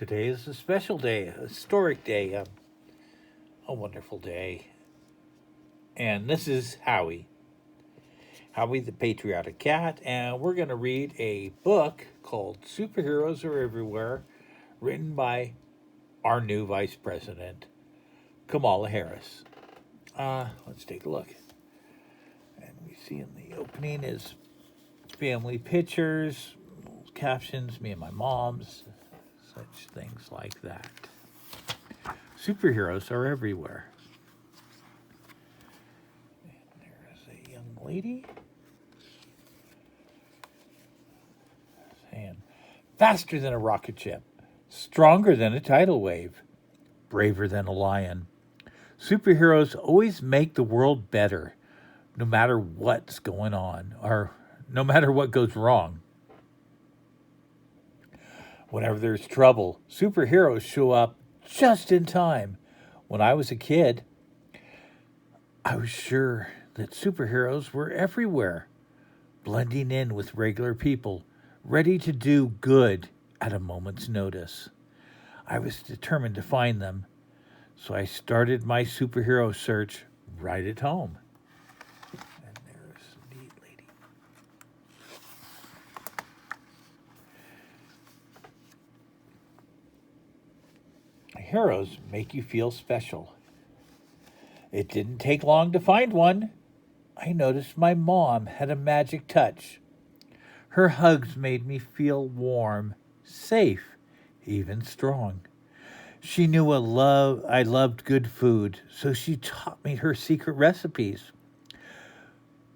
Today is a special day, a historic day, a wonderful day. And this is Howie, Howie the Patriotic Cat, and we're going to read a book called Superheroes Are Everywhere, written by our new Vice President, Kamala Harris. Let's take a look. And we see in the opening is family pictures, captions, me and my mom's, such things like that. Superheroes are everywhere. And there's a young lady saying, faster than a rocket ship, stronger than a tidal wave, braver than a lion. Superheroes always make the world better, no matter what's going on, or no matter what goes wrong. Whenever there's trouble, superheroes show up just in time. When I was a kid, I was sure that superheroes were everywhere, blending in with regular people, ready to do good at a moment's notice. I was determined to find them, so I started my superhero search right at home. And there's the neat lady. Heroes make you feel special. It didn't take long to find one. I noticed my mom had a magic touch. Her hugs made me feel warm, safe, even strong. She knew I loved good food, so she taught me her secret recipes.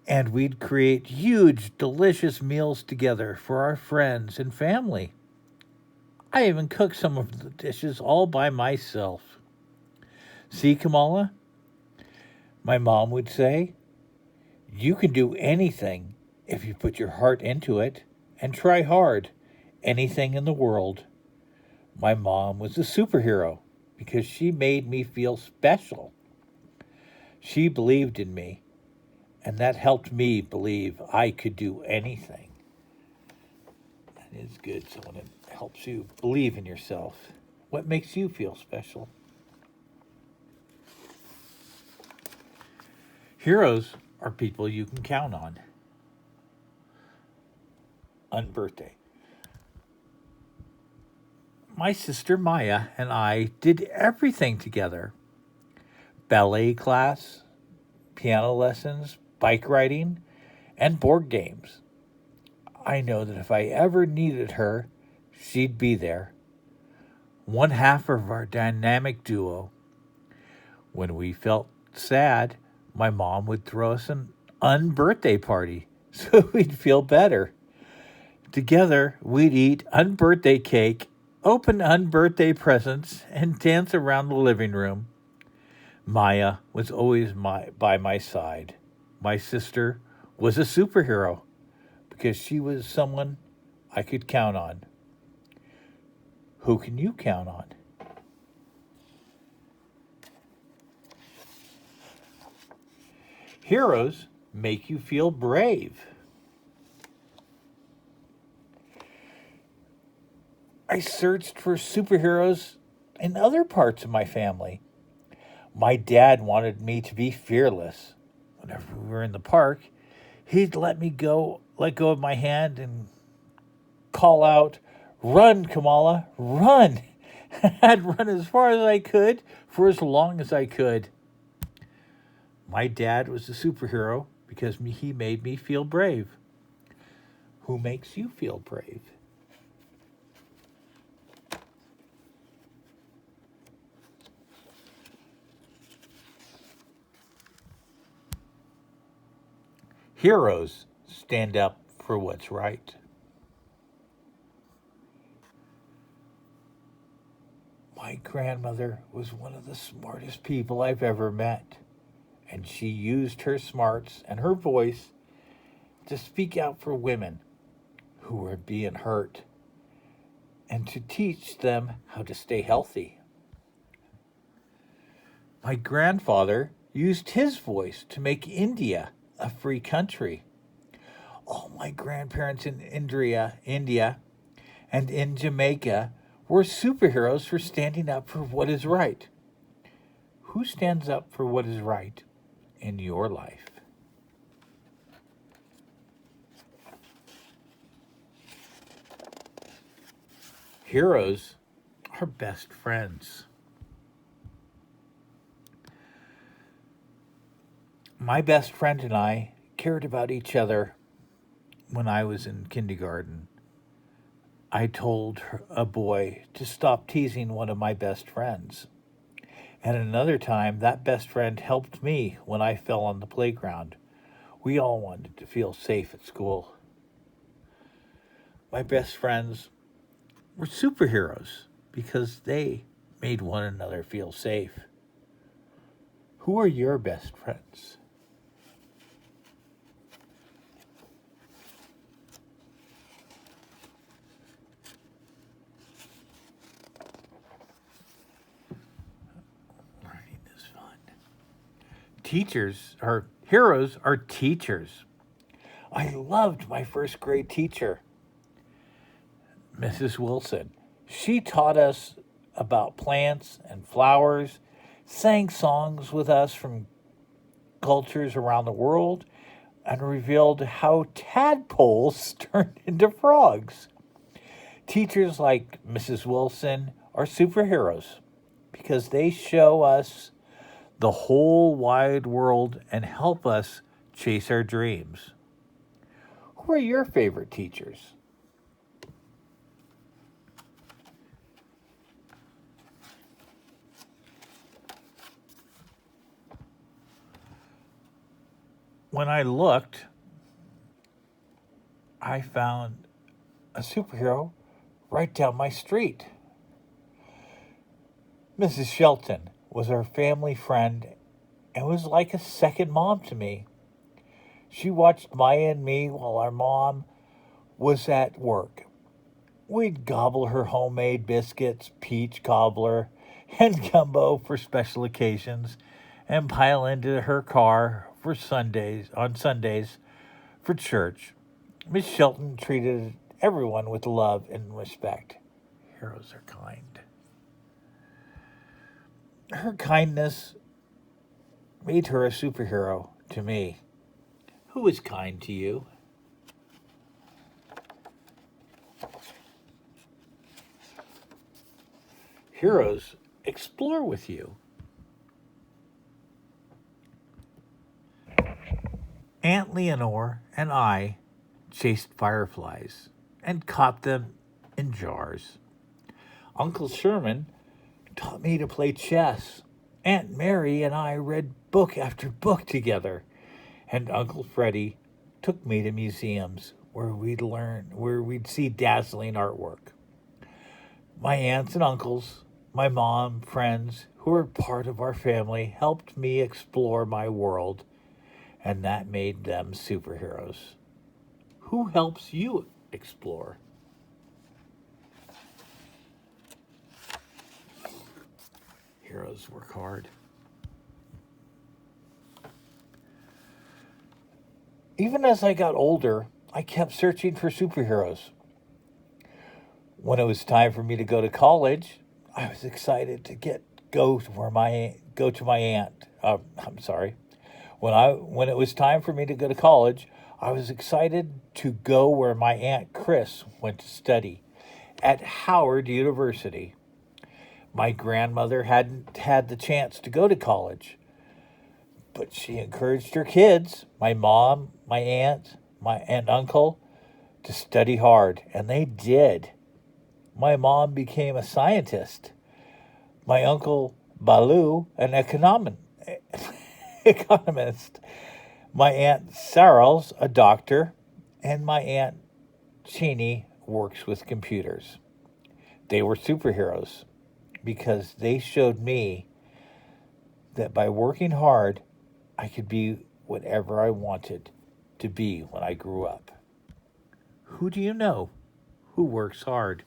And we'd create huge, delicious meals together for our friends and family. I even cooked some of the dishes all by myself. See, Kamala? My mom would say, you can do anything if you put your heart into it and try hard. Anything in the world. My mom was a superhero because she made me feel special. She believed in me, and that helped me believe I could do anything. That is good, so when it helps you believe in yourself, what makes you feel special? Heroes are people you can count on. Birthday. My sister Maya and I did everything together. Ballet class, piano lessons, bike riding, and board games. I know that if I ever needed her, she'd be there. One half of our dynamic duo. When we felt sad, my mom would throw us an unbirthday party so we'd feel better. Together, we'd eat unbirthday cake, open unbirthday presents, and dance around the living room. Maya was always by my side. My sister was a superhero because she was someone I could count on. Who can you count on? Heroes make you feel brave. I searched for superheroes in other parts of my family. My dad wanted me to be fearless. Whenever we were in the park, he'd let go of my hand and call out, "Run, Kamala, run!" I'd run as far as I could for as long as I could. My dad was a superhero because he made me feel brave. Who makes you feel brave? Heroes stand up for what's right. My grandmother was one of the smartest people I've ever met, and she used her smarts and her voice to speak out for women who were being hurt and to teach them how to stay healthy. My grandfather used his voice to make India a free country. All my grandparents in India and in Jamaica We're superheroes for standing up for what is right. Who stands up for what is right in your life? Heroes are best friends. My best friend and I cared about each other when I was in kindergarten. I told a boy to stop teasing one of my best friends. And another time, that best friend helped me when I fell on the playground. We all wanted to feel safe at school. My best friends were superheroes because they made one another feel safe. Who are your best friends? Learning is fun. Heroes are teachers. I loved my first grade teacher, Mrs. Wilson. She taught us about plants and flowers, sang songs with us from cultures around the world, and revealed how tadpoles turned into frogs. Teachers like Mrs. Wilson are superheroes because they show us the whole wide world and help us chase our dreams. Who are your favorite teachers? When I looked, I found a superhero right down my street. Mrs. Shelton was our family friend and was like a second mom to me. She watched Maya and me while our mom was at work. We'd gobble her homemade biscuits, peach cobbler, and gumbo for special occasions, and pile into her car on Sundays for church. Miss Shelton treated everyone with love and respect. Heroes are kind. Her kindness made her a superhero to me. Who is kind to you? Heroes explore with you. Aunt Leonore and I chased fireflies and caught them in jars. Uncle Sherman taught me to play chess. Aunt Mary and I read book after book together. And Uncle Freddie took me to museums where we'd see dazzling artwork. My aunts and uncles, my mom, friends who were part of our family helped me explore my world, and that made them superheroes. Who helps you explore? Heroes work hard. Even as I got older, I kept searching for superheroes. When it was time for me to go to college, I was excited to go to my aunt. I'm sorry. When it was time for me to go to college, I was excited to go where my aunt Chris went to study at Howard University. My grandmother hadn't had the chance to go to college, but she encouraged her kids, my mom, my aunt, my and uncle, to study hard, and they did. My mom became a scientist. My uncle Balu, an economist. My aunt Sarah's a doctor, and my aunt Cheney works with computers. They were superheroes because they showed me that by working hard, I could be whatever I wanted to be when I grew up. Who do you know who works hard?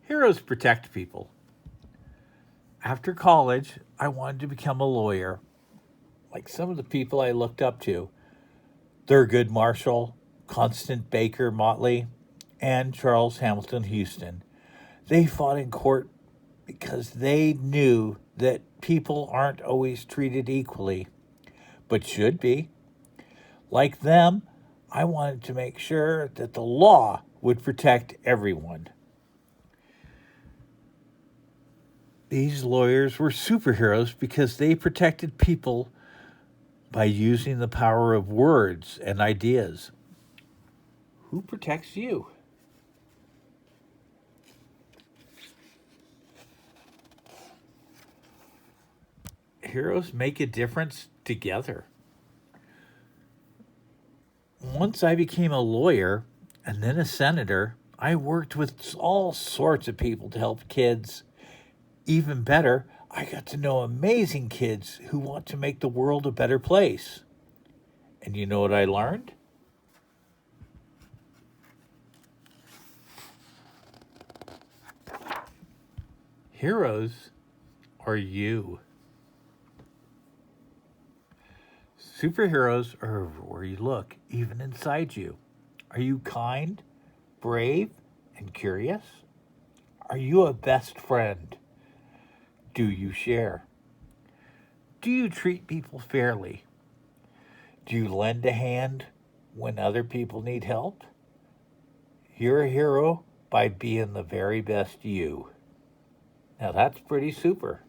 Heroes protect people. After college, I wanted to become a lawyer. Like some of the people I looked up to, Thurgood Marshall, Constant Baker Motley, and Charles Hamilton Houston. They fought in court because they knew that people aren't always treated equally, but should be. Like them, I wanted to make sure that the law would protect everyone. These lawyers were superheroes because they protected people by using the power of words and ideas. Who protects you? Heroes make a difference together. Once I became a lawyer and then a senator, I worked with all sorts of people to help kids. Even better, I got to know amazing kids who want to make the world a better place. And you know what I learned? Heroes are you. Superheroes are everywhere you look, even inside you. Are you kind, brave, and curious? Are you a best friend? Do you share? Do you treat people fairly? Do you lend a hand when other people need help? You're a hero by being the very best you. Now that's pretty super.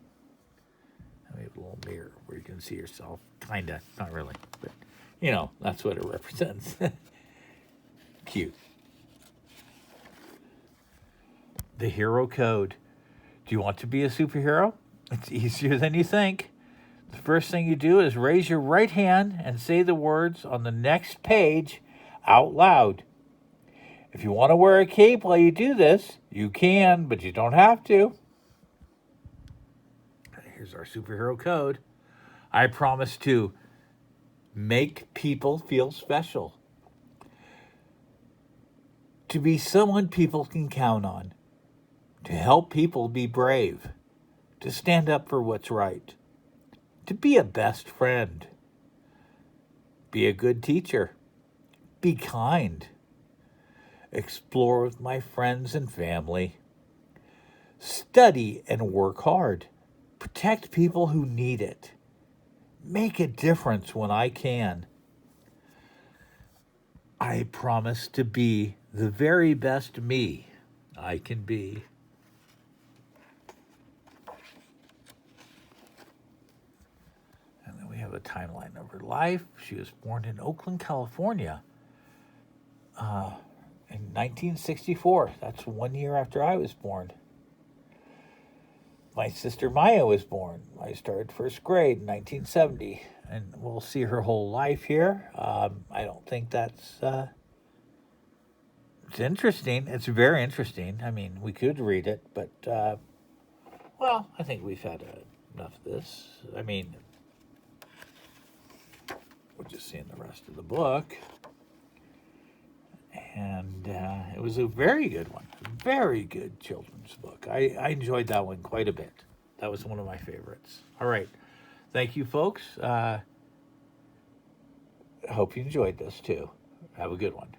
We have a little mirror where you can see yourself. Kinda, not really, but that's what it represents. Cute. The hero code. Do you want to be a superhero? It's easier than you think. The first thing you do is raise your right hand and say the words on the next page out loud. If you want to wear a cape while you do this, you can, but you don't have to. Here's our superhero code. I promise to make people feel special. To be someone people can count on. To help people be brave. To stand up for what's right. To be a best friend. Be a good teacher. Be kind. Explore with my friends and family. Study and work hard. Protect people who need it. Make a difference when I can. I promise to be the very best me I can be. And then we have a timeline of her life. She was born in Oakland, California in 1964. That's 1 year after I was born. My sister Maya was born. I started first grade in 1970, and we'll see her whole life here. I don't think that's... it's interesting. It's very interesting. I mean, we could read it, but, I think we've had enough of this. I mean, we're just seeing the rest of the book. And it was a very good one. A very good children's book. I enjoyed that one quite a bit. That was one of my favorites. All right. Thank you, folks. I hope you enjoyed this, too. Have a good one.